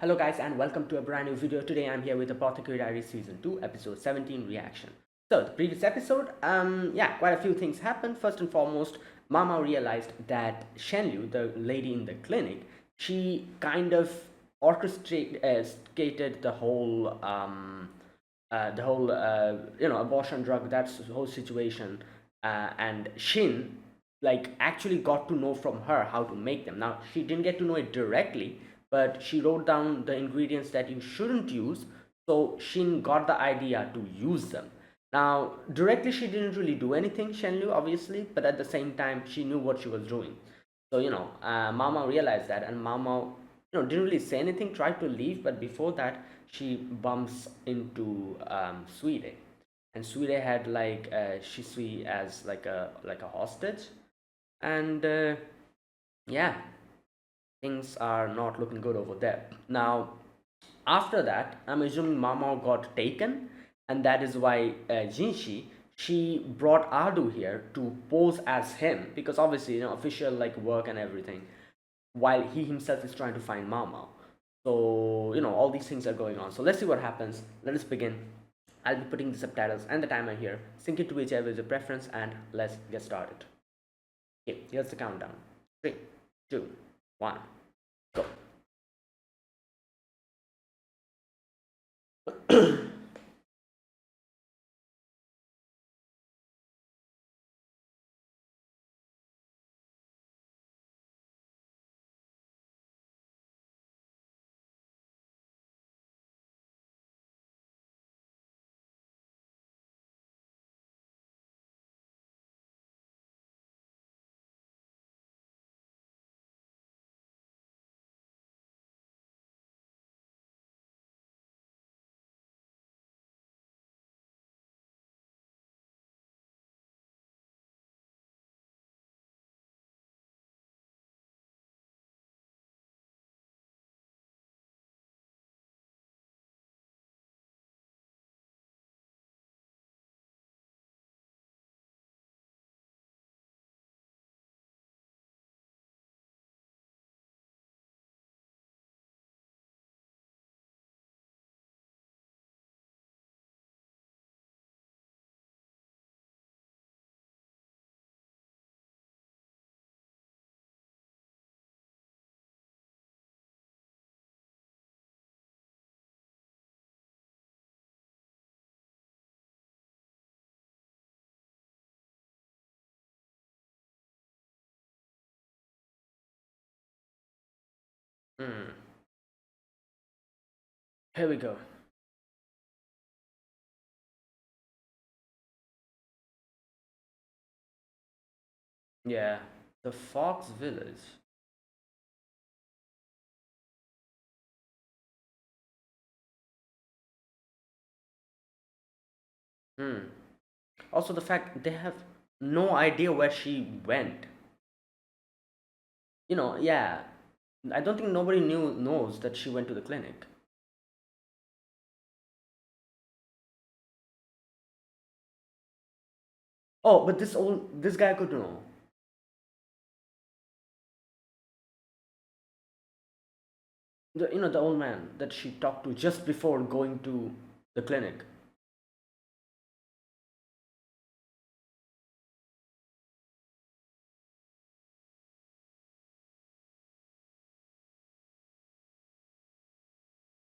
Hello guys and welcome to a brand new video. Today I'm here with Apothecary Diaries Season 2 Episode 17 Reaction. So the previous episode, quite a few things happened. First and foremost, Mama realized that Shenliu, the lady in the clinic, she kind of orchestrated the whole abortion drug, that's the whole situation, and Shin like actually got to know from her how to make them. Now she didn't get to know it directly, but she wrote down the ingredients that you shouldn't use, so Shin got the idea to use them. Now directly she didn't really do anything, Shenlu, obviously, but at the same time she knew what she was doing. So Mama realized that, and Mama didn't really say anything, tried to leave, but before that she bumps into Suide, and Suide had like Shisui as like a hostage, and yeah, things are not looking good over there. Now, after that, I'm assuming Mama got taken, and that is why Jinshi, she brought Adu here to pose as him, because obviously official like work and everything, while he himself is trying to find Mama. So all these things are going on. So let's see what happens. Let us begin. I'll be putting the subtitles and the timer here. Sync it to whichever is your preference, and let's get started. Okay, here's the countdown. Three, two, one, go. Hmm. Here we go. Yeah, the Fox Village. Hmm. Also, the fact they have no idea where she went. Yeah, I don't think nobody knows that she went to the clinic. Oh, but this guy could know. The old man that she talked to just before going to the clinic.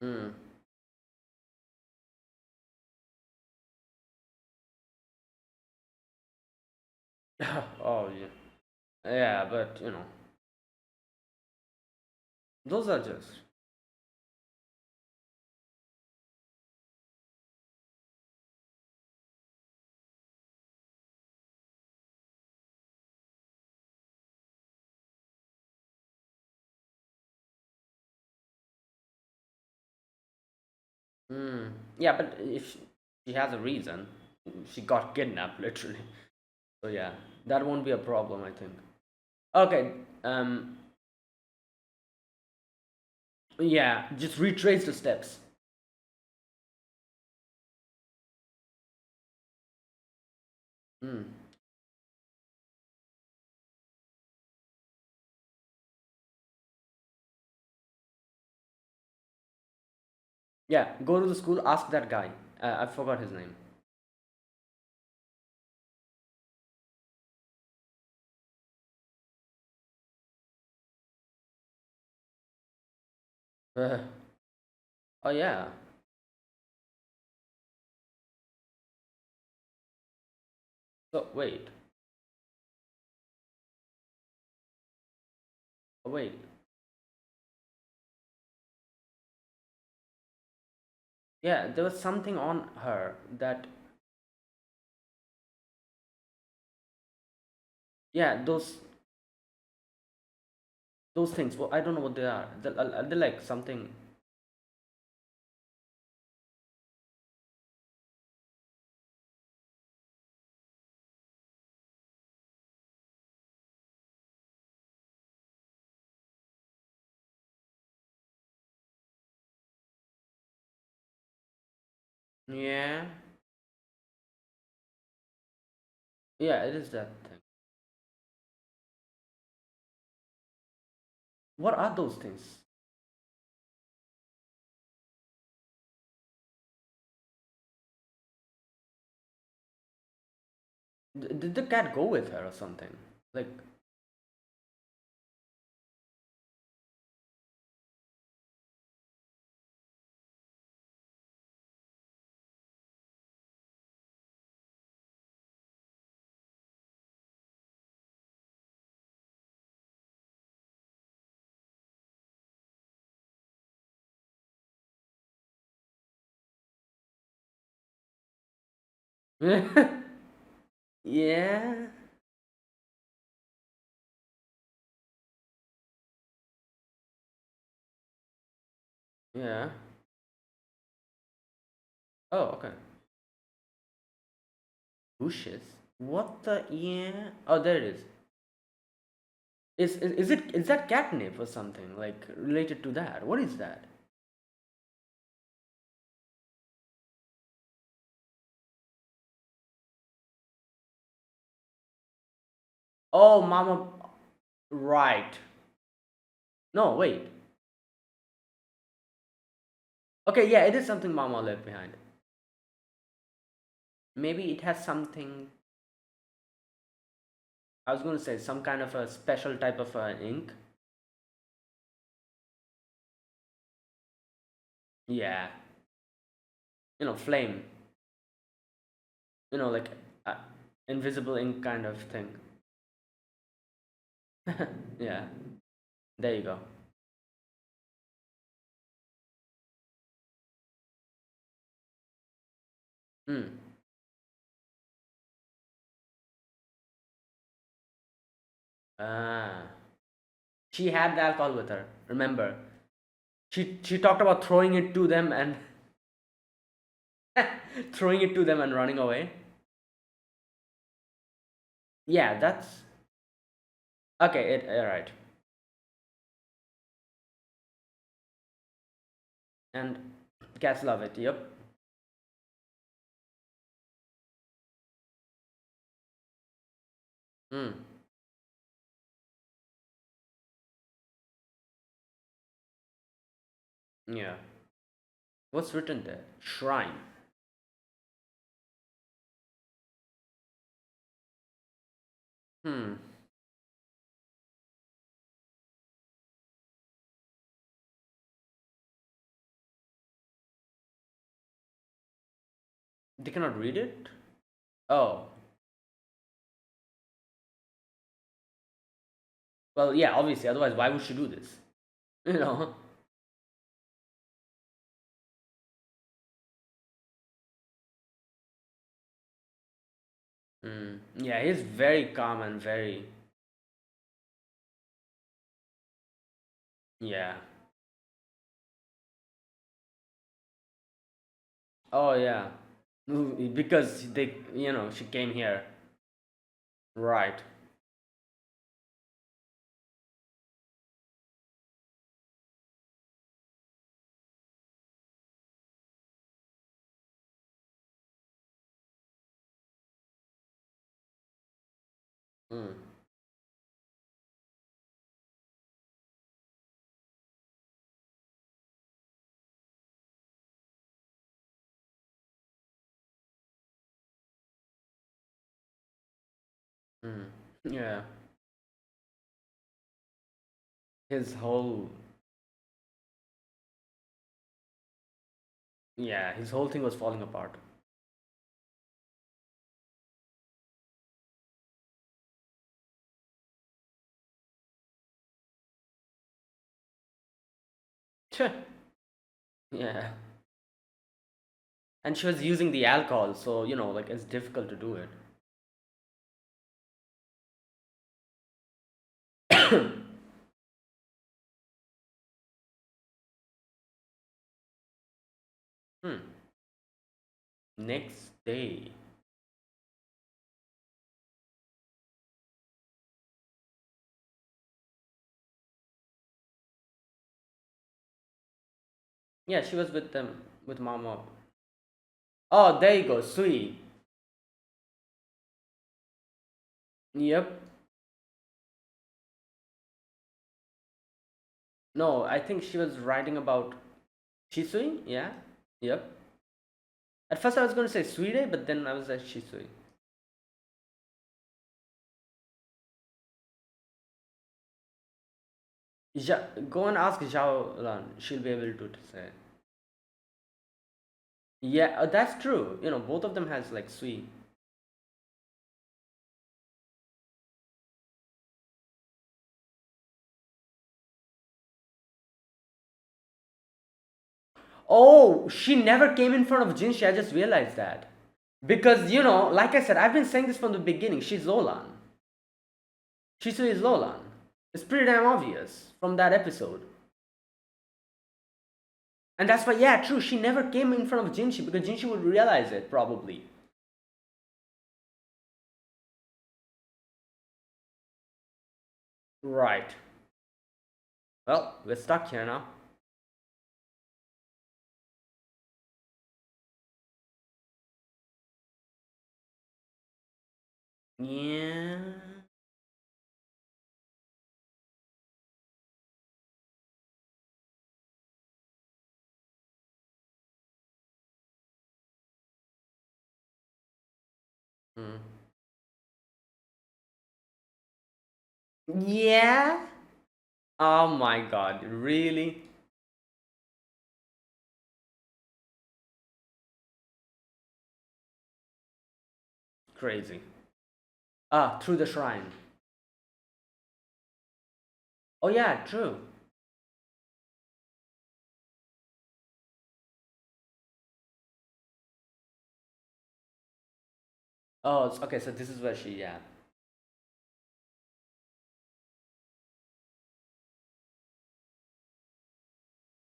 Hmm. Oh yeah. Yeah, but those are just. Hmm. Yeah, but if she has a reason, she got kidnapped literally. So yeah, that won't be a problem, I think. Okay. Yeah, just retrace the steps. Hmm. Yeah, go to the school, ask that guy. I forgot his name. Uh, oh yeah. So wait, wait. Yeah, there was something on her that. Yeah, those things. Well, I don't know what they are. They're like something. Yeah, yeah, it is that thing. What are those things? Did the cat go with her or something? Like, yeah, yeah. Oh, okay. Bushes. What the? Yeah. Oh, there it is. Is that catnip or something like related to that? What is that? Oh, Mama. Right. No, wait. Okay, yeah, it is something Mama left behind. Maybe it has something. I was going to say some kind of a special type of ink. Yeah, flame. Like uh, invisible ink kind of thing. Yeah, there you go. Hmm. Ah, she had the alcohol with her. Remember, she talked about throwing it to them and throwing it to them and running away. Yeah, that's okay. All right. And cats love it. Yep. Hmm. Yeah. What's written there? Shrine. Hmm. They cannot read it. Oh. Well, yeah. Obviously. Otherwise, why would she do this? You know. Hmm. Yeah. He's very calm and very. Yeah. Oh yeah. Because she came here. Right. Hmm. Mm. Yeah. His whole Yeah, his whole thing was falling apart. Tch. Yeah. And she was using the alcohol, so like it's difficult to do it. Hmm. Next day. Yeah, she was with them with Mama. Oh, there you go, Sui. Yep. No, I think she was writing about Shisui. Yeah. Yep. At first I was going to say Suide, but then I was like Shisui. Go and ask Zhao Lan. She'll be able to say. Yeah, that's true. Both of them has like Sui. Oh, she never came in front of Jinshi. I just realized that. Because, like I said, I've been saying this from the beginning. She's Zolan. Shisui is Lolan. It's pretty damn obvious from that episode. And that's why, yeah, true, she never came in front of Jinshi because Jinshi would realize it, probably. Right. Well, we're stuck here now. Yeah. Hmm. Yeah? Oh my god, really? Crazy. Ah, through the shrine. Oh yeah, true. Oh, okay, so this is where she, yeah.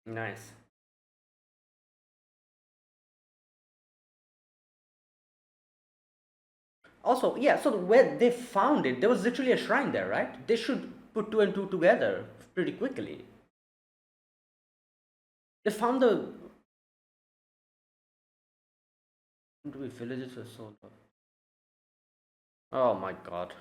Nice. Also, yeah, so where they found it, there was literally a shrine there, right? They should put two and two together pretty quickly. They found the villages were sold off. Oh my god.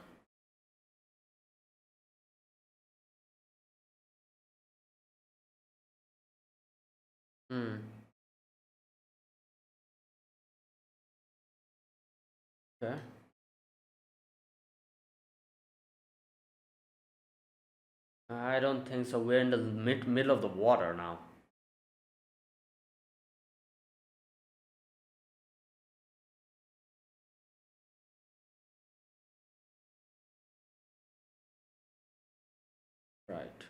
Hmm. Okay. I don't think so. We're in the middle of the water now. Right.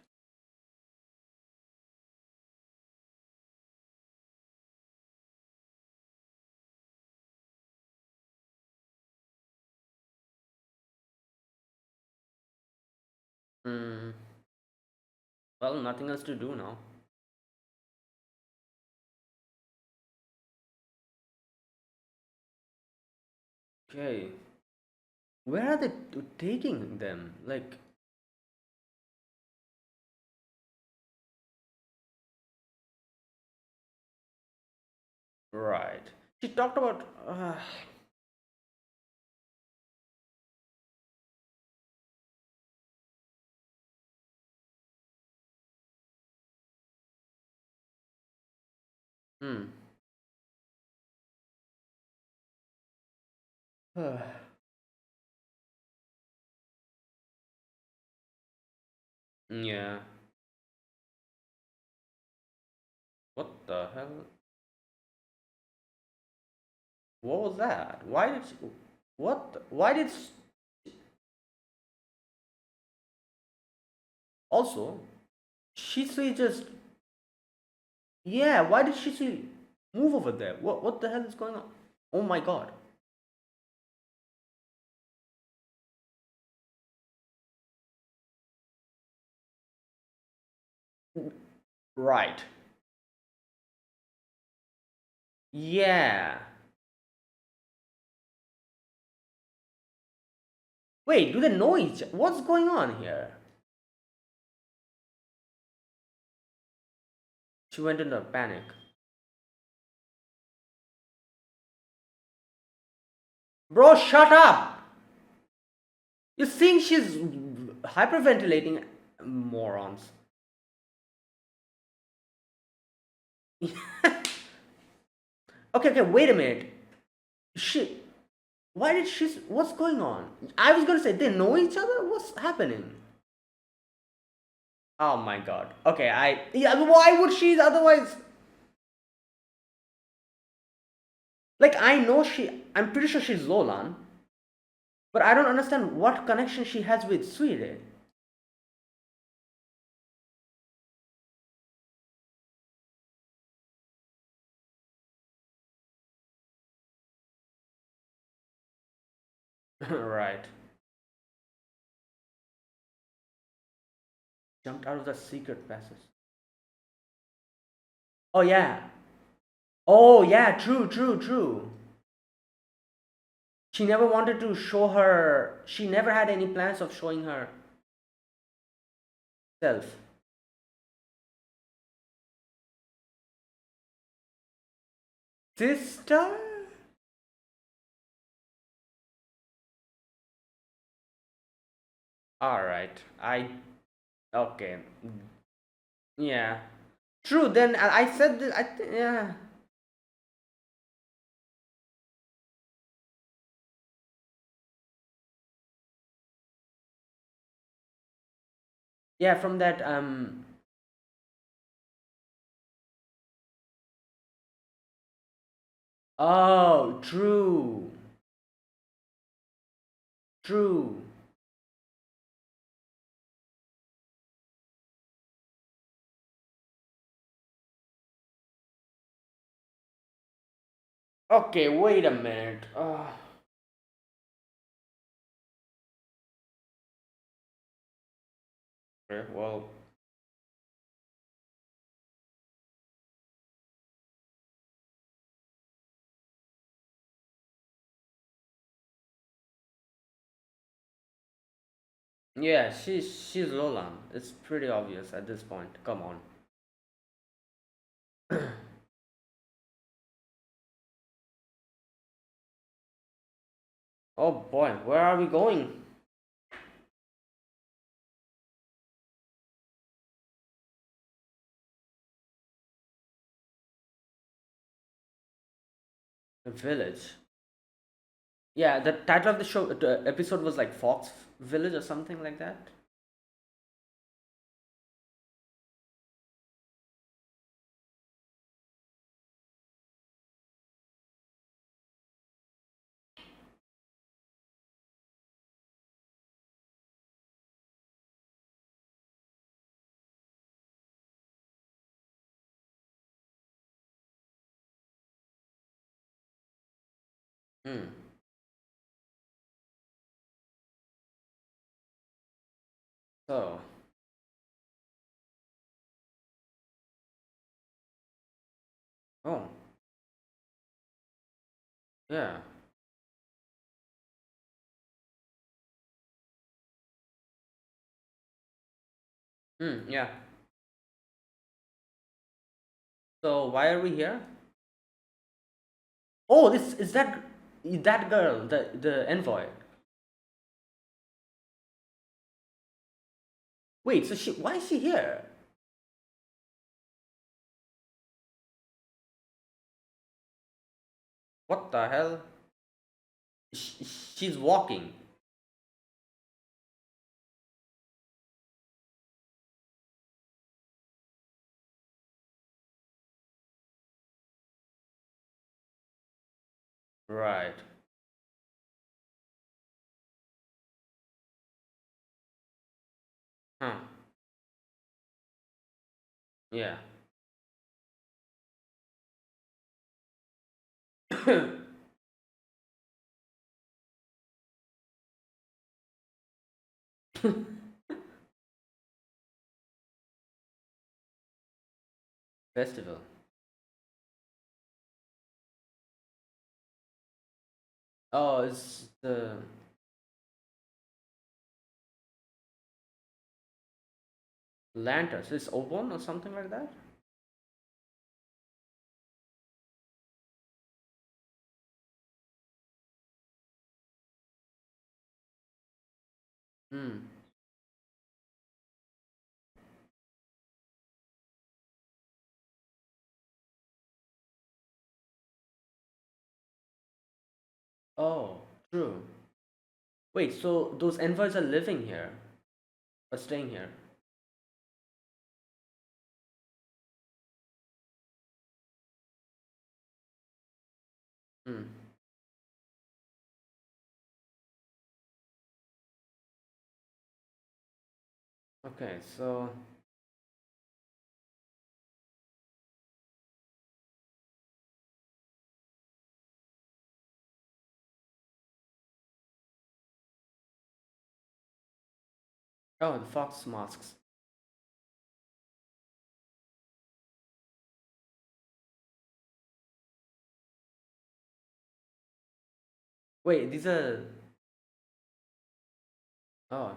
Hmm. Well, nothing else to do now. Okay. Where are they taking them? Like, right. She talked about. Hmm. Yeah. What the hell? What was that? Why did she, what? Why did also Shisui just, yeah? Why did Shisui move over there? What the hell is going on? Oh my god! Right. Yeah. Wait, do they know each? What's going on here? She went into a panic. Bro, shut up! You think she's hyperventilating? Morons. Okay, okay, wait a minute. She. Why did she? What's going on? I was gonna say they know each other. What's happening? Oh my god. Okay, I. Yeah, why would she otherwise? Like, I know she. I'm pretty sure she's Zolan, but I don't understand what connection she has with Suire. Right. Jumped out of the secret passage. Oh yeah. Oh yeah. True. True. True. She never wanted to show her. She never had any plans of showing herself. Sister. All right. I. Okay. Yeah. True. Then I said that. Yeah. Yeah. From that. Oh, true. True. Okay. Wait a minute. Okay. Well. Yeah. She's Lolan. It's pretty obvious at this point. Come on. Oh boy. Where are we going? The village. Yeah. The title of the show, the episode was like Fox Village or something like that. Hmm. So. Oh. Yeah. Hmm. Yeah. So why are we here? Oh, this is that girl, the envoy. Wait, so she why is she here? What the hell? She's walking. Right. Huh. Yeah. Festival. Oh, it's the lanterns. It's Obon or something like that. Hmm. Oh, true. Wait, so those envoys are living here or staying here? Hmm. Okay, so oh, the fox masks. Wait, these are oh.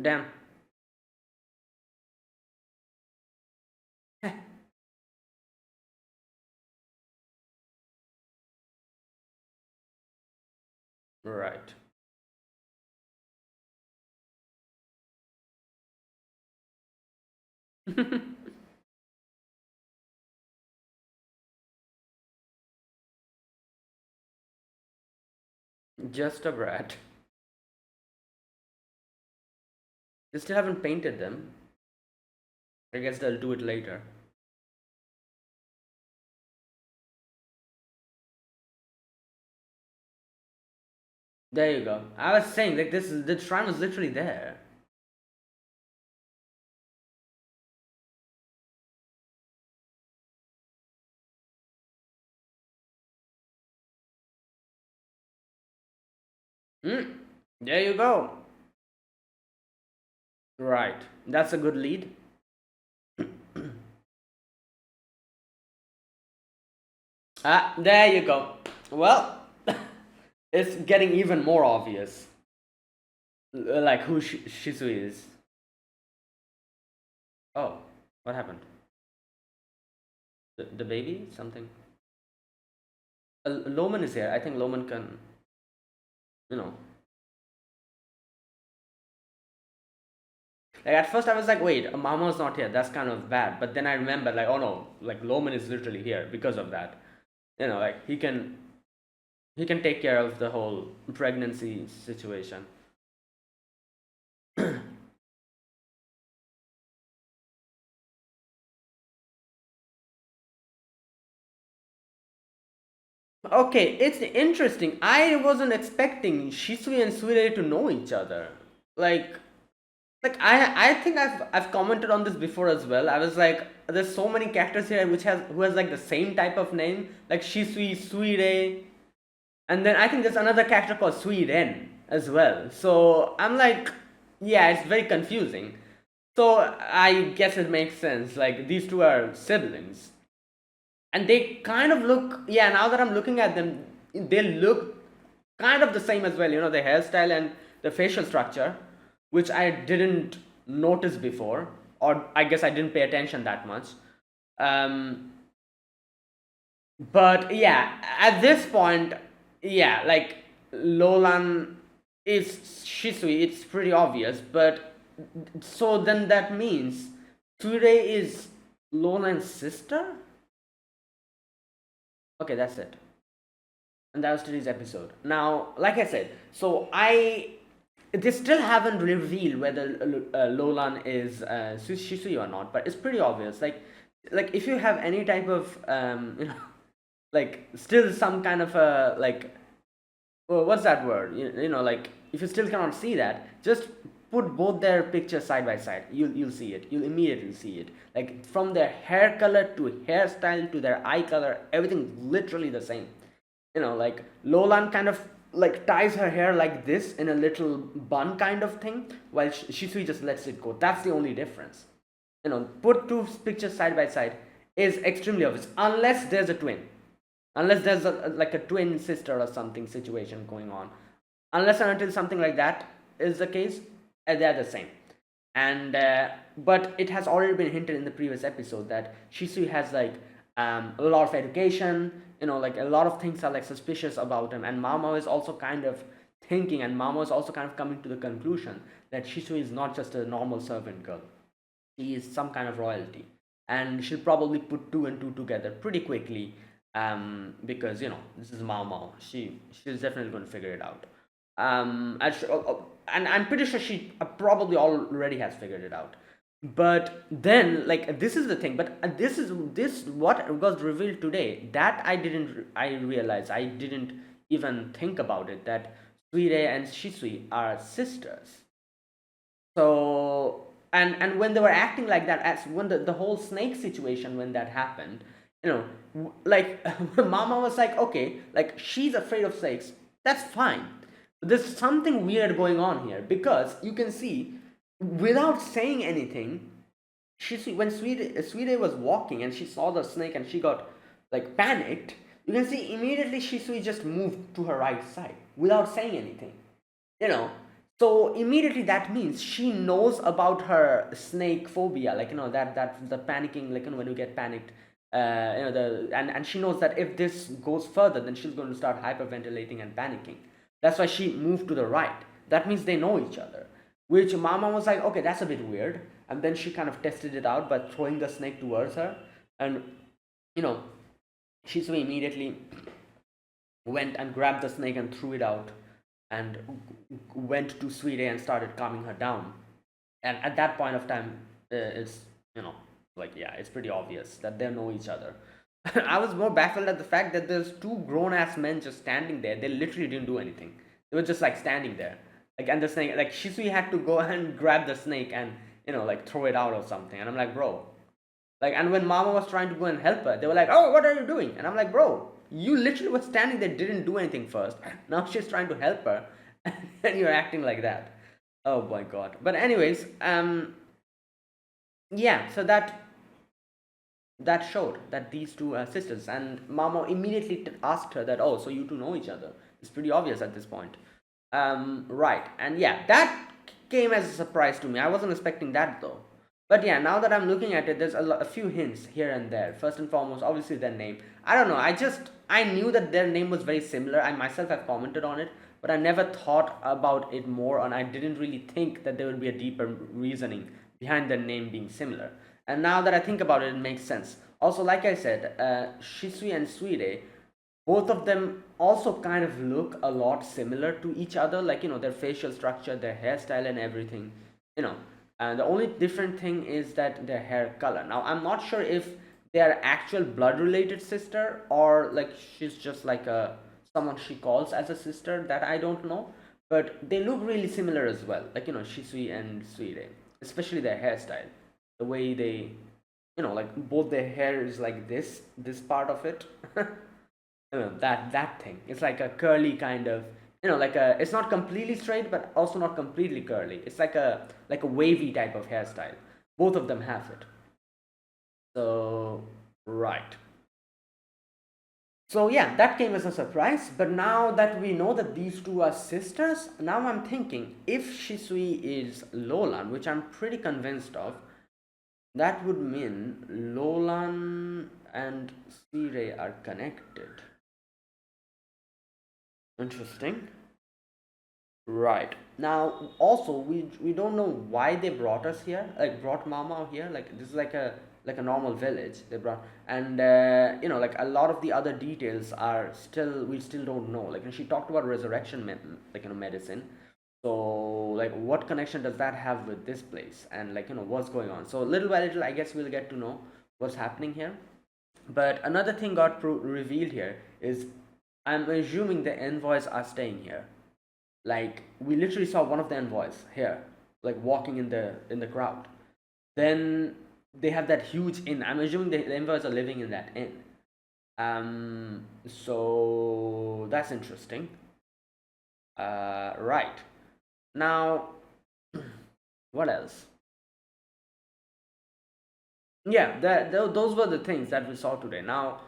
Damn. Right. Just a brat. They still haven't painted them. I guess they'll do it later. There you go. I was saying like this is the shrine was literally there. Hmm. There you go. Right. That's a good lead. Ah, there you go. Well, it's getting even more obvious. Like who Shizu is. Oh, what happened? The baby? Something? Loman is here. I think Loman can, you know. Like at first I was like, wait, Mama's not here. That's kind of bad. But then I remember, like, oh no, like Loman is literally here because of that. You know, like he can take care of the whole pregnancy situation. Okay, it's interesting. I wasn't expecting Shisui and Suire to know each other. Like, I think I've commented on this before as well. I was like, there's so many characters here which has who has like the same type of name, like Shisui, Suire, and then I think there's another character called Suiren as well. So I'm like, yeah, it's very confusing. So I guess it makes sense. Like these two are siblings, and they kind of look. Yeah, now that I'm looking at them, they look kind of the same as well. You know, the hairstyle and the facial structure, which I didn't notice before, or I guess I didn't pay attention that much. Um, but yeah, at this point, yeah, like Lolan is Shisui, it's pretty obvious. But so then that means Ture is Lolan's sister? Okay, that's it. And that was today's episode. Now, like I said, so I They still haven't revealed whether Lolan is Shisui or not, but it's pretty obvious. Like if you have any type of like still some kind of a like, well, what's that word? Like if you still cannot see that, just put both their pictures side by side. You'll see it. You'll immediately see it. Like from their hair color to hairstyle to their eye color, everything's literally the same. Like Lolan kind of like ties her hair like this in a little bun kind of thing, while Shisui just lets it go. That's the only difference. Put two pictures side by side is extremely obvious, unless there's a twin, unless there's like a twin sister or something situation going on. Unless and until something like that is the case, they're the same. And but it has already been hinted in the previous episode that Shisui has like a lot of education. Like a lot of things are like suspicious about him, and Mama is also kind of thinking, and Mama is also kind of coming to the conclusion that Shisui is not just a normal servant girl. She is some kind of royalty, and she'll probably put two and two together pretty quickly, because this is Mao Mao. She's definitely going to figure it out. And I'm pretty sure she probably already has figured it out. But then, like, this is the thing. But this what was revealed today that I realized, I didn't even think about it, that Suire and Shisui are sisters. So, and when they were acting like that, as when the whole snake situation, when that happened, like Mama was like, okay, like she's afraid of snakes, that's fine, but there's something weird going on here, because you can see, without saying anything, when Sweetie was walking and she saw the snake and she got like panicked, you can see immediately Shisui just moved to her right side without saying anything. you know so immediately that means she knows about her snake phobia, like that the panicking, like when you get panicked, the and she knows that if this goes further, then she's going to start hyperventilating and panicking. That's why she moved to the right. That means they know each other, which Mama was like, okay, that's a bit weird. And then she kind of tested it out by throwing the snake towards her, and you know Shisui immediately went and grabbed the snake and threw it out, and went to Sweet and started calming her down. And at that point of time, it's like, yeah, it's pretty obvious that they know each other. I was more baffled at the fact that there's two grown ass men just standing there. They literally didn't do anything. They were just like standing there, like, and the snake, like Shisui had to go and grab the snake and like throw it out or something. And I'm like, bro, like, and when Mama was trying to go and help her, they were like, "Oh, what are you doing?" And I'm like, "Bro, you literally were standing there, didn't do anything first. Now she's trying to help her, and you're acting like that." Oh my god. But anyways, yeah. So that showed that these two are sisters, and Mama immediately asked her that, "Oh, so you two know each other?" It's pretty obvious at this point. Right, and yeah, that came as a surprise to me. I wasn't expecting that though. But yeah, now that I'm looking at it, there's a few hints here and there. First and foremost, obviously their name. I don't know. I knew that their name was very similar. I myself have commented on it, but I never thought about it more, and I didn't really think that there would be a deeper reasoning behind their name being similar. And now that I think about it, it makes sense. Also, like I said, Shisui and Suide, both of them also kind of look a lot similar to each other, like their facial structure, their hairstyle, and everything. you know and the only different thing is that their hair color. Now I'm not sure if they are actual blood related sister, or like she's just like a someone she calls as a sister, that I don't know. But they look really similar as well, like Shisui and Suire, especially their hairstyle, the way they, like both their hair is like this part of it. That thing, it's like a curly kind of, like a, it's not completely straight but also not completely curly. It's like a wavy type of hairstyle. Both of them have it. So, right. So yeah, that came as a surprise. But now that we know that these two are sisters, now I'm thinking, if Shisui is Lolan, which I'm pretty convinced of, that would mean Lolan and Sire are connected. Interesting. Right. Now, also, we don't know why they brought us here, like brought Mama here. Like this is like a normal village they brought, and like a lot of the other details are still, we still don't know. Like, and she talked about resurrection, like medicine. So like what connection does that have with this place, and like what's going on? So little by little I guess we'll get to know what's happening here. But another thing got revealed here is, I'm assuming the envoys are staying here. Like we literally saw one of the envoys here, like walking in the crowd. Then they have that huge inn. I'm assuming the envoys are living in that inn. So that's interesting. Right. Now, what else? Yeah, those were the things that we saw today. Now,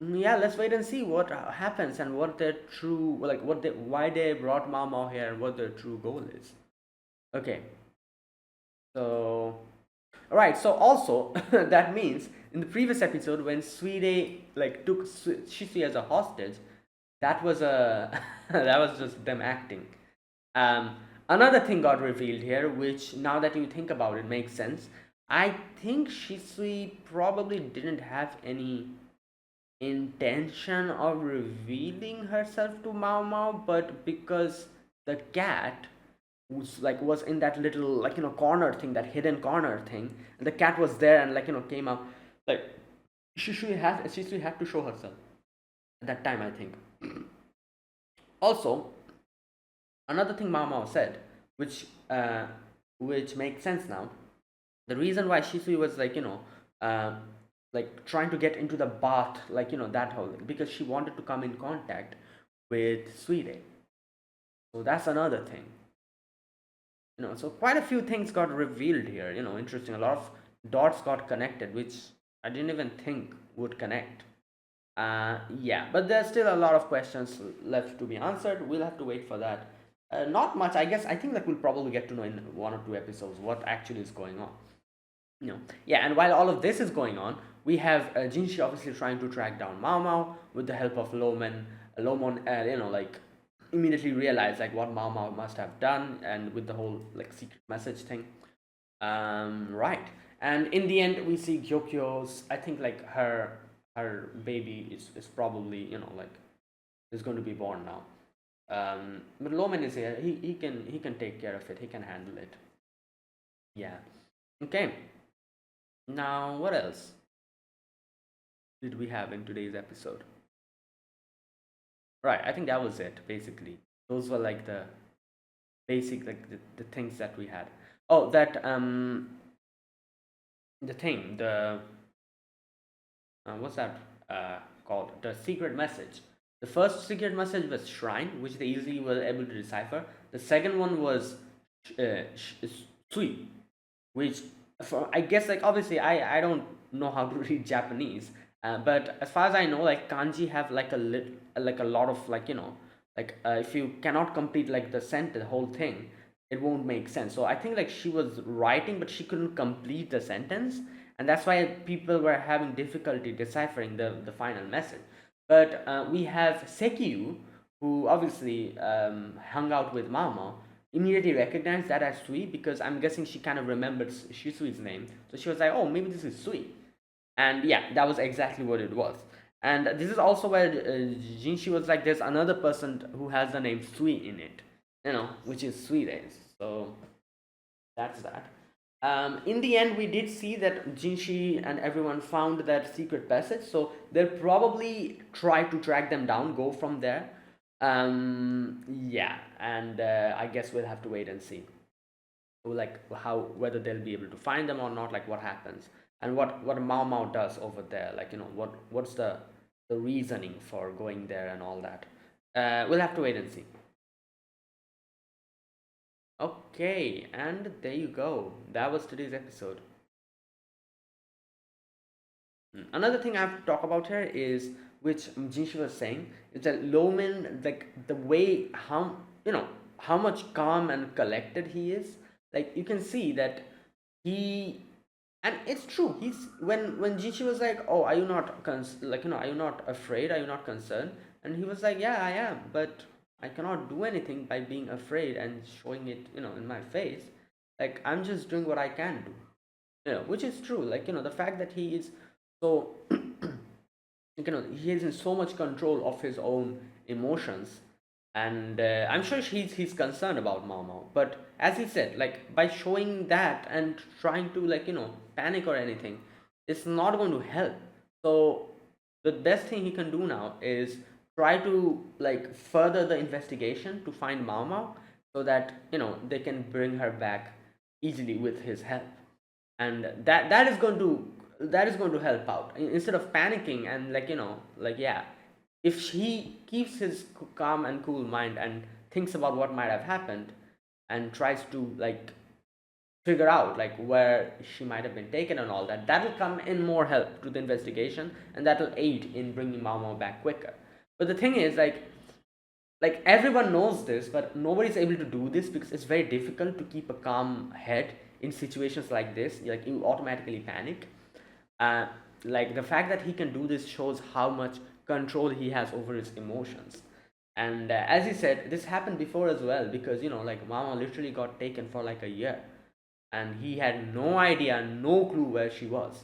yeah, let's wait and see what happens and what their true, like, why they brought Mao Mao here and what their true goal is. Okay, so, alright, so also, that means in the previous episode when Suide, like, took Shisui as a hostage, that was a, that was just them acting. Um, Another thing got revealed here, which now that you think about it makes sense. I think Shisui probably didn't have any intention of revealing herself to Mao Mao, but because the cat was in that little corner thing, that hidden corner thing, and the cat was there and came out, like Shisui had to show herself at that time, I think. Also, another thing Mao said, which which makes sense now. The reason why Shisui was uh, like trying to get into the bath, that whole thing, because she wanted to come in contact with Suide. So that's another thing. So quite a few things got revealed here. Interesting. A lot of dots got connected, which I didn't even think would connect. Yeah, but there's still a lot of questions left to be answered. We'll have to wait for that. Not much, I guess. I think we'll probably get to know in 1 or 2 episodes what actually is going on. Yeah, and while all of this is going on, we have Jinshi obviously trying to track down Mao Mao with the help of Lomon. Lomon, immediately realized what Mao Mao must have done, and with the whole secret message thing. Right, and in the end, we see Gyokyo's. I think her baby is probably is going to be born now. But Loman is here. He can take care of it. He can handle it. Yeah. Okay. Now, what else did we have in today's episode? Right, I think that was it, basically. Those were the basic, the things that we had. Oh, that, the thing, what's that called? The secret message. The first secret message was Shrine, which they easily were able to decipher. The second one was Sui, which I guess obviously I don't know how to read Japanese, but as far as I know, kanji have a lot of if you cannot complete the sentence, the whole thing, it won't make sense. So I think she was writing but she couldn't complete the sentence, and that's why people were having difficulty deciphering the final message. But we have Sekiyu, who obviously hung out with Mama, immediately recognized that as Sui, because I'm guessing she kind of remembered Shisui's name. So she was like, oh, maybe this is Sui. And yeah, that was exactly what it was. And this is also where Jinshi was like, there's another person who has the name Sui in it, which is Sui days. So that's that. In the end, we did see that Jinshi and everyone found that secret passage, so they'll probably try to track them down, go from there. Yeah, and I guess we'll have to wait and see, how, whether they'll be able to find them or not, what happens, and what Mao Mao does over there, what's the reasoning for going there and all that. We'll have to wait and see. Okay, and there you go. That was today's episode. Another thing I have to talk about here is, which Jinshi was saying, is that Loman, the way how much calm and collected he is. You can see that he, and it's true. He's when Jinshi was like, "Oh, are you not are you not afraid? Are you not concerned?" And he was like, "Yeah, I am, but I cannot do anything by being afraid and showing it, in my face. I'm just doing what I can do." Which is true. The fact that he is so he is in so much control of his own emotions, and I'm sure he's concerned about Mao Mao. But as he said, like by showing that and trying to like panic or anything, it's not going to help. So the best thing he can do now is try to like further the investigation to find Mao Mao, so that they can bring her back easily with his help. And that is going to help out. Instead of panicking and like like, yeah, if he keeps his calm and cool mind and thinks about what might have happened and tries to like figure out like where she might have been taken and all that, that will come in more help to the investigation, and that will aid in bringing Mao Mao back quicker. But the thing is, like everyone knows this, but nobody's able to do this because it's very difficult to keep a calm head in situations like this. Like you automatically panic. uh, like the fact that he can do this shows how much control he has over his emotions. And as he said, this happened before as well, because like Mama literally got taken for like a year, and he had no idea, no clue where she was,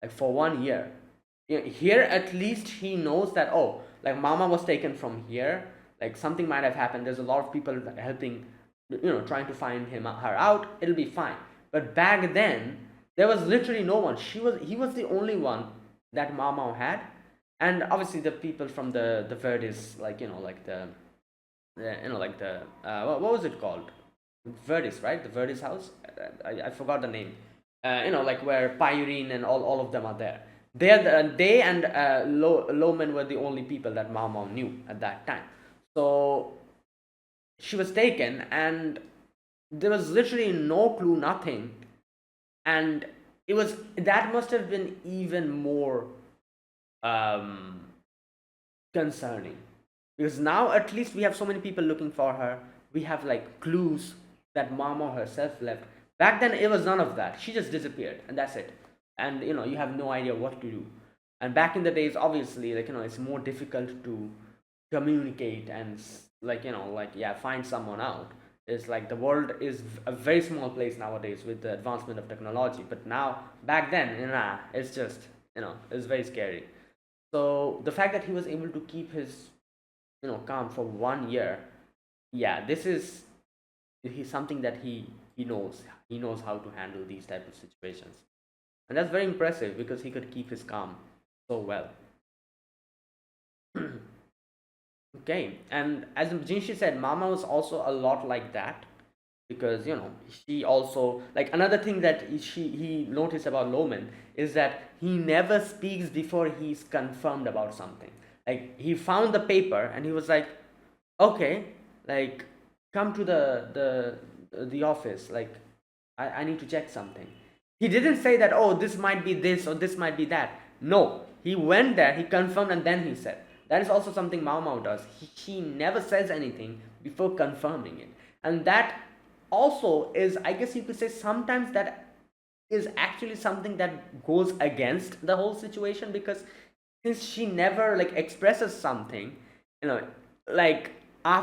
like for 1 year. Here at least he knows that, oh, like Mama was taken from here, like something might have happened, there's a lot of people helping, trying to find her out, it'll be fine. But back then there was literally no one. He was the only one that Mama had. And obviously the people from the Verdis, like like like the what was it called, Verdis, right? The Verdis house. I forgot the name. Like where Pyrene and all of them are there. They and Loman were the only people that Mama knew at that time. So she was taken, and there was literally no clue, nothing. And that must have been even more um, concerning, because now at least we have so many people looking for her. We have like clues that Mama herself left. Back then it was none of that. She just disappeared and that's it. And you have no idea what to do. And back in the days, obviously, like it's more difficult to communicate and like like, yeah, find someone out. It's like the world is a very small place nowadays with the advancement of technology. But now, back then, nah, it's just it's very scary. So the fact that he was able to keep his calm for 1 year, yeah, this is he's something that he knows how to handle these type of situations. And that's very impressive because he could keep his calm so well. Okay, and as Jinshi said, Mama was also a lot like that, because she also, like, another thing that he noticed about Loman is that he never speaks before he's confirmed about something. Like he found the paper and he was like, okay, like, come to the office, like, I need to check something. He didn't say that, oh, this might be this or this might be that. No, he went there, he confirmed, and then he said. That is also something Mao Mao does. He never says anything before confirming it. And that also is, I guess you could say, sometimes that is actually something that goes against the whole situation, because since she never like expresses something, you know like,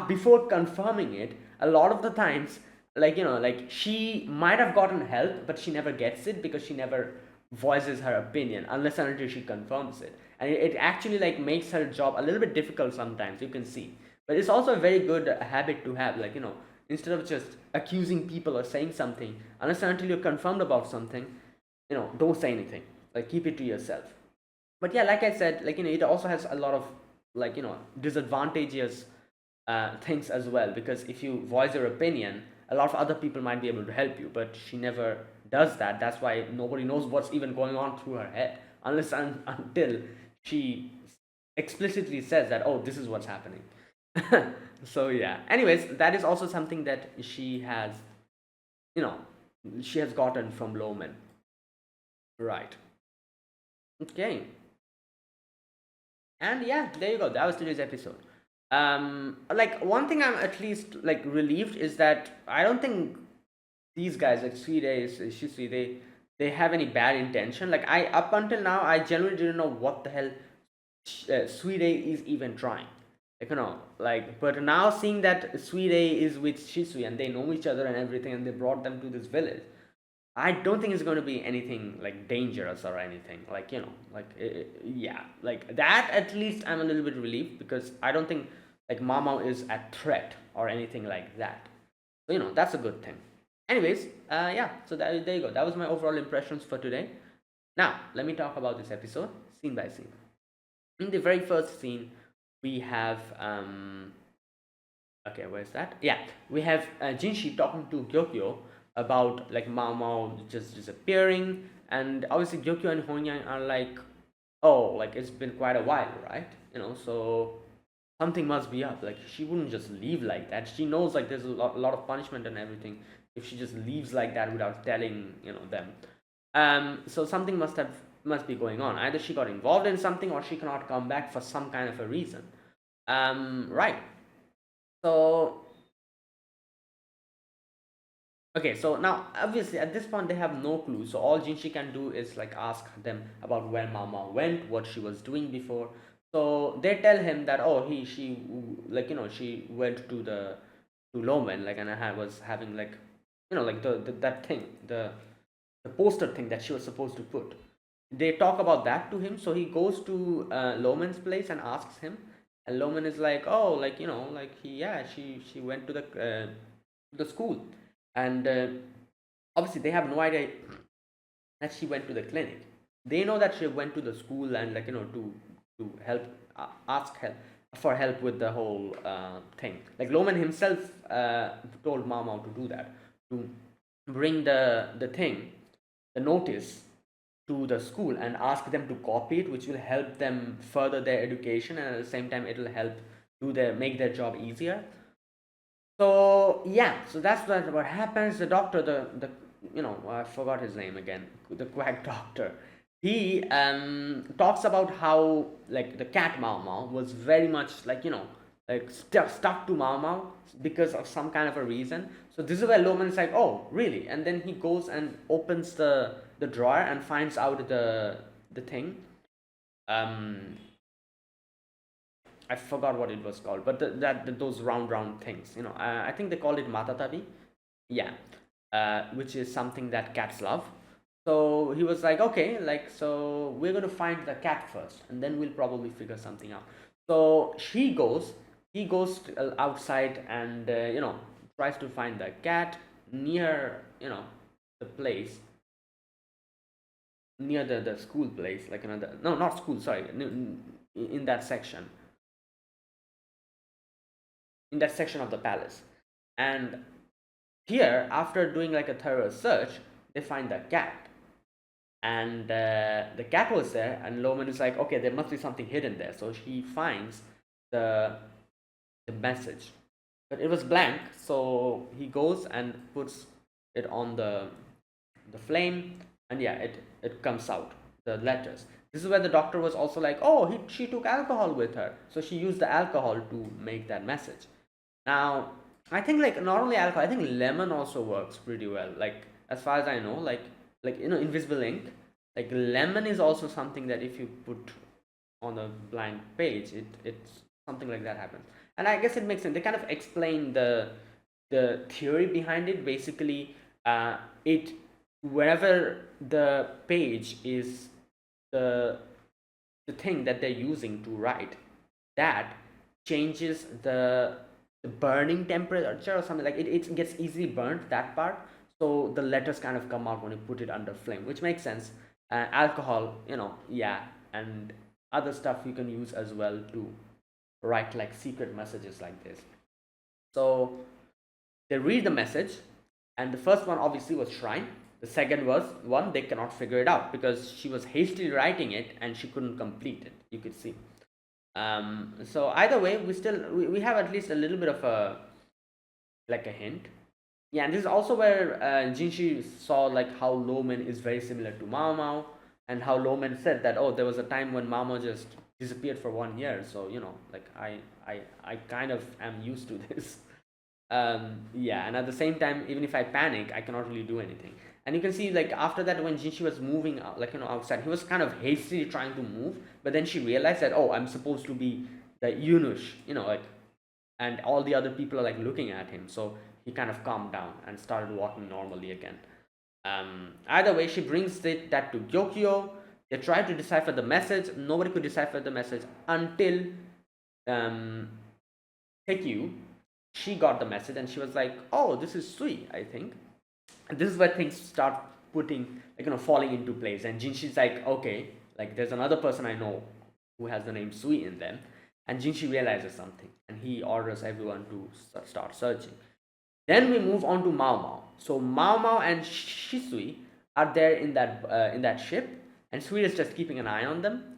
before confirming it, a lot of the times, like like, she might have gotten help, but she never gets it because she never voices her opinion unless and until she confirms it. And it actually like makes her job a little bit difficult sometimes, you can see. But it's also a very good habit to have, like instead of just accusing people or saying something, unless and until you're confirmed about something, don't say anything, like keep it to yourself. But yeah, like I said, like it also has a lot of, like disadvantageous things as well, because if you voice your opinion, a lot of other people might be able to help you, but she never does that. That's why nobody knows what's even going on through her head, unless until she explicitly says that, oh, this is what's happening. So yeah, anyways, that is also something that you know she has gotten from Loman, right? Okay. And yeah, there you go. That was today's episode. Like, one thing I'm at least like relieved is that I don't think these guys, like Suide, Shisui, they have any bad intention. Like, I up until now, I genuinely didn't know what the hell Suide is even trying. Like, like, but now seeing that Suide is with Shisui and they know each other and everything, and they brought them to this village, I don't think it's going to be anything like dangerous or anything. Like, like, yeah, like that. At least I'm a little bit relieved, because I don't think like Mama is a threat or anything like that. So that's a good thing. Anyways, yeah. So there you go. That was my overall impressions for today. Now let me talk about this episode scene by scene. In the very first scene, we have okay, where's that? Yeah, we have Jinshi talking to Gyokyo about like Mao Mao just disappearing, and obviously Gyokyo and Honyang are like, oh, like it's been quite a while, right? So something must be up. Like she wouldn't just leave like that. She knows like there's a lot of punishment and everything if she just leaves like that without telling them. So something must be going on. Either she got involved in something or she cannot come back for some kind of a reason. Right. So okay, so now obviously at this point they have no clue. So all Jinshi can do is like ask them about where Mama went, what she was doing before. So they tell him that oh she like she went to Lomen like and I was having like like the that thing the poster thing that she was supposed to put. They talk about that to him, so he goes to Loman's place and asks him, and Loman is like, oh, like like she went to the school, and obviously they have no idea that she went to the clinic. They know that she went to the school and like to help ask help for help with the whole thing. Like Loman himself told Mama to do that, to bring the thing, the notice to the school and ask them to copy it, which will help them further their education, and at the same time it will help make their job easier. So yeah, so that's what happens. The doctor, the I forgot his name again, the quack doctor. He talks about how like the cat Mao Mao was very much like like stuck to Mao Mao because of some kind of a reason. So this is where Loman is like, oh really? And then he goes and opens the drawer and finds out the thing. Um, I forgot what it was called, but those round things, I think they called it matatabi. Yeah, which is something that cats love. So he was like, okay, like so we're gonna find the cat first, and then we'll probably figure something out. So he goes outside and tries to find the cat near the place near the school place, like another no not school sorry in that section of the palace. And here, after doing like a thorough search, they find the cat. And the cat was there, and Loman is like, okay, there must be something hidden there. So he finds the message, but it was blank. So he goes and puts it on the flame, and yeah, it comes out the letters. This is where the doctor was also like, oh, she took alcohol with her, so she used the alcohol to make that message. Now, I think like not only alcohol, I think lemon also works pretty well. Like as far as I know, like invisible ink, like lemon is also something that if you put on a blank page, it's something like that happens. And I guess it makes sense. They kind of explain the theory behind it. Basically, it wherever the page is the the thing that they're using to write, that changes the burning temperature or something, like it gets easily burnt, that part. So the letters kind of come out when you put it under flame, which makes sense. Alcohol, yeah, and other stuff you can use as well to write like secret messages like this. So they read the message, and the first one obviously was Shrine. The second was one they cannot figure it out because she was hastily writing it and she couldn't complete it, you could see. So either way, we have at least a little bit of a like a hint. Yeah, and this is also where Jinshi saw like how Loman is very similar to Mao Mao, and how Loman said that oh there was a time when Mao Mao just disappeared for 1 year. So like I kind of am used to this. Yeah, and at the same time, even if I panic, I cannot really do anything. And you can see like after that, when Jinshi was moving out, like outside, he was kind of hastily trying to move, but then she realized that oh, I'm supposed to be the eunuch, like, and all the other people are like looking at him. So he kind of calmed down and started walking normally again. Either way, she brings that to Gyokyo. They try to decipher the message. Nobody could decipher the message until um, Seikyu, she got the message and she was like, "Oh, this is Sui, I think." And this is where things start putting, like, falling into place. And Jinshi's like, "Okay, like there's another person I know who has the name Sui in them." And Jinshi realizes something, and he orders everyone to start searching. Then we move on to Mao Mao. So Mao Mao and Shisui are there in that ship, and Sui is just keeping an eye on them.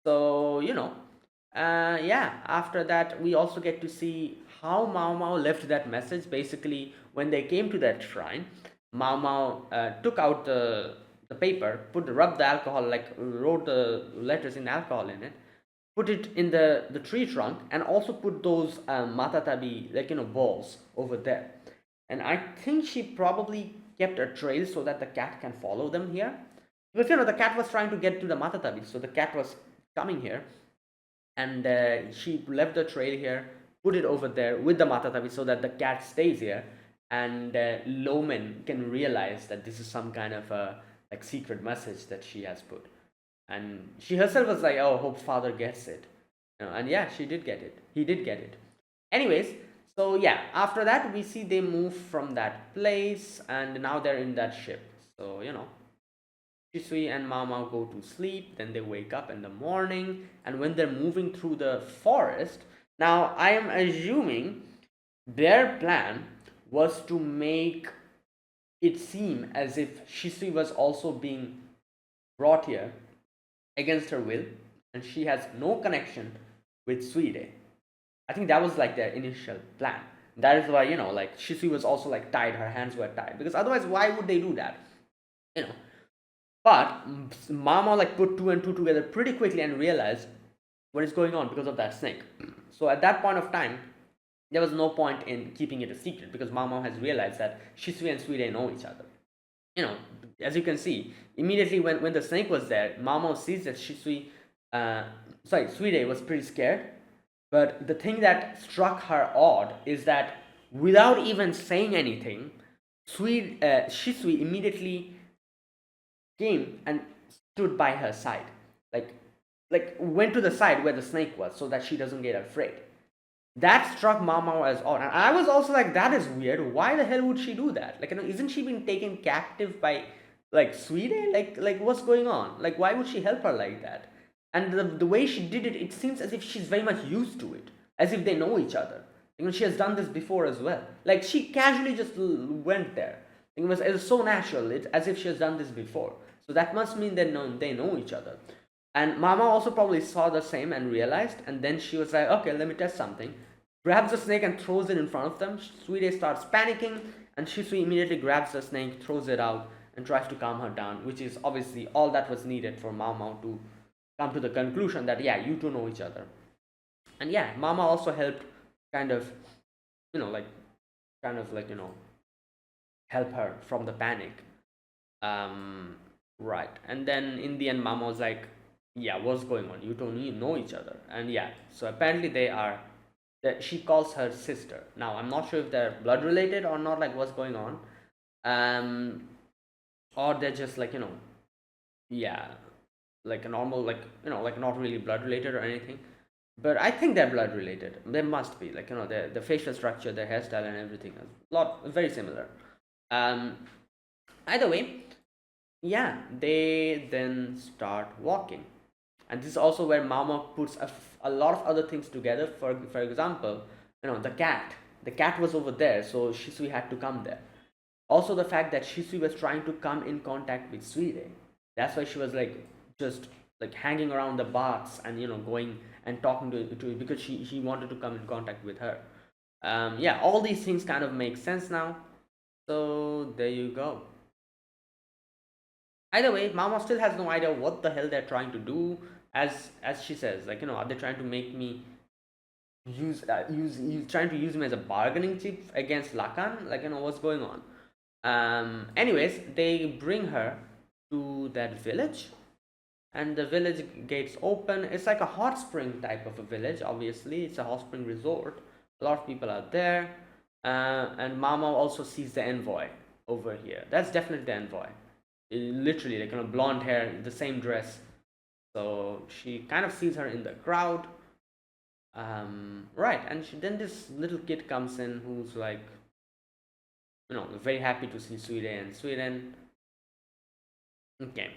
So, yeah, after that, we also get to see how Mao Mao left that message. Basically, when they came to that shrine, Mao Mao took out the paper, rubbed the alcohol, like wrote the letters in alcohol in it, put it in the tree trunk, and also put those matatabi, like, balls over there. And I think she probably kept a trail so that the cat can follow them here. Because, the cat was trying to get to the matatabi, so the cat was coming here, and she left the trail here, put it over there with the matatabi so that the cat stays here, and Lomen can realize that this is some kind of a like secret message that she has put. And she herself was like, "Oh, hope father gets it." And yeah, she did get it. He did get it. Anyways, so yeah, after that we see they move from that place, and now they're in that ship. So, Shisui and Mama go to sleep, then they wake up in the morning, and when they're moving through the forest, now I am assuming their plan was to make it seem as if Shisui was also being brought here against her will, and she has no connection with Suide. I think that was like their initial plan. That is why, like Shisui was also like tied, her hands were tied, because otherwise, why would they do that? You know, but Mama like put two and two together pretty quickly and realized what is going on because of that snake. So at that point of time, there was no point in keeping it a secret because Mama has realized that Shisui and Suide know each other. You know, as you can see, immediately when the snake was there, Mama sees that uh, Suide was pretty scared. But the thing that struck her odd is that without even saying anything, Shisui immediately came and stood by her side, like went to the side where the snake was, so that she doesn't get afraid. That struck Mama as odd, and I was also like, that is weird. Why the hell would she do that? Like, isn't she being taken captive by like Sweden? Like what's going on? Like, why would she help her like that? And the way she did it, it seems as if she's very much used to it, as if they know each other. She has done this before as well. Like, she casually just went there. It was so natural. It's as if she has done this before. So that must mean they know each other. And Mama also probably saw the same and realized, and then she was like, "Okay, let me test something." Grabs the snake and throws it in front of them. Suide starts panicking, and Shisui immediately grabs the snake, throws it out, and tries to calm her down, which is obviously all that was needed for Mama to come to the conclusion that, yeah, you two know each other. And yeah, Mama also helped kind of, like, help her from the panic. Right. And then in the end, Mama was like, "Yeah, what's going on? You don't even know each other." And yeah, so apparently they are. That she calls her sister. Now I'm not sure if they're blood related or not. Like, what's going on? Um, or they're just like, yeah, like a normal, like, like not really blood related or anything. But I think they're blood related. They must be, like, the facial structure, their hairstyle, and everything is very similar. Um, Either way, yeah, they then start walking, and this is also where Mama puts a lot of other things together. For example, the cat was over there, so Shisui had to come there. Also, the fact that Shisui was trying to come in contact with Suide, that's why she was like just like hanging around the baths and going and talking to because she wanted to come in contact with her. Yeah, all these things kind of make sense now. So there you go. Either way, Mama still has no idea what the hell they're trying to do. As she says, like, are they trying to make me use trying to use him as a bargaining chip against Lakan? Like, what's going on? Anyways, they bring her to that village, and the village gates open. It's like a hot spring type of a village. Obviously, it's a hot spring resort. A lot of people are there, and Mama also sees the envoy over here. That's definitely the envoy. Literally, like, blonde hair, the same dress. So she kind of sees her in the crowd, Right, and then this little kid comes in who's like, very happy to see Sweden. Okay,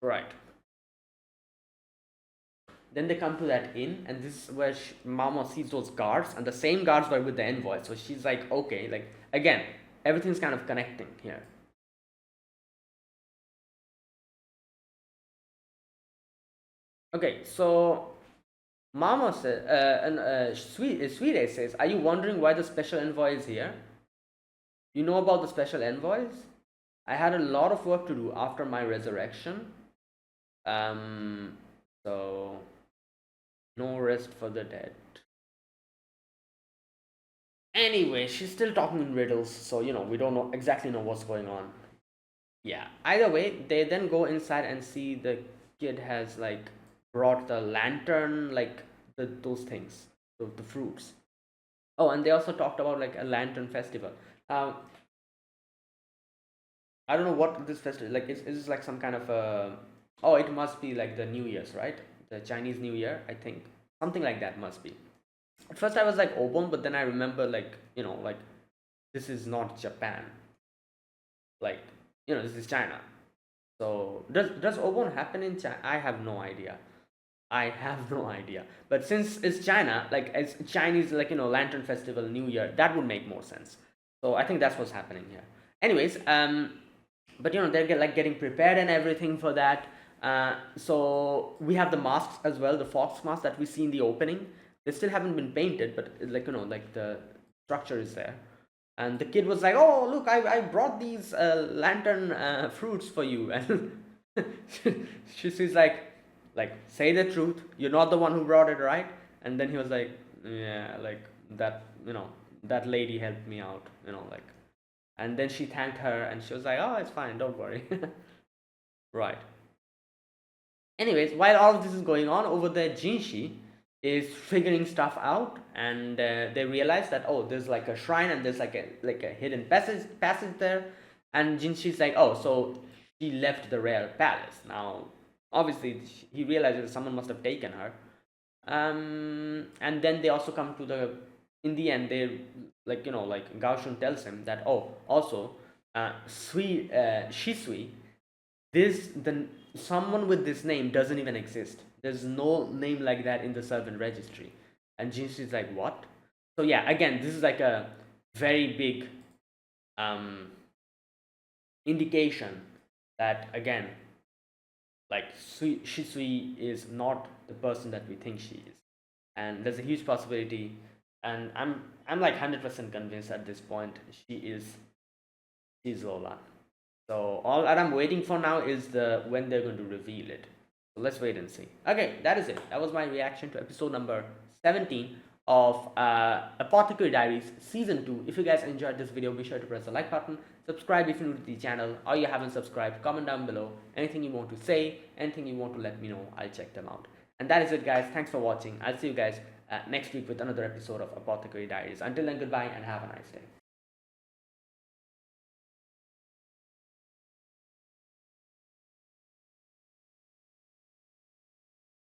right. Then they come to that inn, and this is where Mama sees those guards, and the same guards were with the envoy. So she's like, okay, like again, everything's kind of connecting here. Okay, so Mama says, and Sweet says, "Are you wondering why the special envoy is here? You know about the special envoys? I had a lot of work to do after my resurrection. Um, so no rest for the dead." Anyway, she's still talking in riddles, so we don't know exactly know what's going on. Yeah. Either way, they then go inside and see the kid has like brought the lantern, like those things, the fruits. Oh, and they also talked about like a lantern festival. Um, I don't know what this festival like. Is like some kind of a. Oh, it must be like the New Year's, right? The Chinese New Year, I think. Something like that must be. At first, I was like Obon, but then I remember like like this is not Japan. Like this is China. So does Obon happen in China? I have no idea. I have no idea. But since it's China, like it's Chinese, like Lantern Festival, New Year, that would make more sense. So I think that's what's happening here. Anyways, but they're like getting prepared and everything for that. So we have the masks as well, the fox mask that we see in the opening. They still haven't been painted, but like like the structure is there. And the kid was like, "Oh, look, I brought these lantern fruits for you." And she's like, "Say the truth. You're not the one who brought it, right?" And then he was like, "Yeah, like that. That lady helped me out. like." And then she thanked her, and she was like, "Oh, it's fine. Don't worry." Right. Anyways, while all of this is going on over there, Jinshi is figuring stuff out, and they realize that, oh, there's like a shrine and there's like a hidden passage there, and Jinshi's like, oh, so she left the Royal Palace. Now obviously he realizes someone must have taken her. And then they also come to the in the end they like Gaoshun tells him that, oh, also Shisui, this the someone with this name doesn't even exist. There's no name like that in the servant registry. And Jinshi's like, what? So yeah, again, this is like a very big um indication that, again, like Shisui is not the person that we think she is, and there's a huge possibility, and I'm like 100% convinced at this point she's Lola. So all that I'm waiting for now is the when they're going to reveal it. So let's wait and see. Okay, that is it. That was my reaction to episode number 17 of Apothecary Diaries Season 2. If you guys enjoyed this video, be sure to press the like button, subscribe if you're new to the channel, or you haven't subscribed, comment down below. Anything you want to say, anything you want to let me know, I'll check them out. And that is it, guys. Thanks for watching. I'll see you guys next week with another episode of Apothecary Diaries. Until then, goodbye and have a nice day.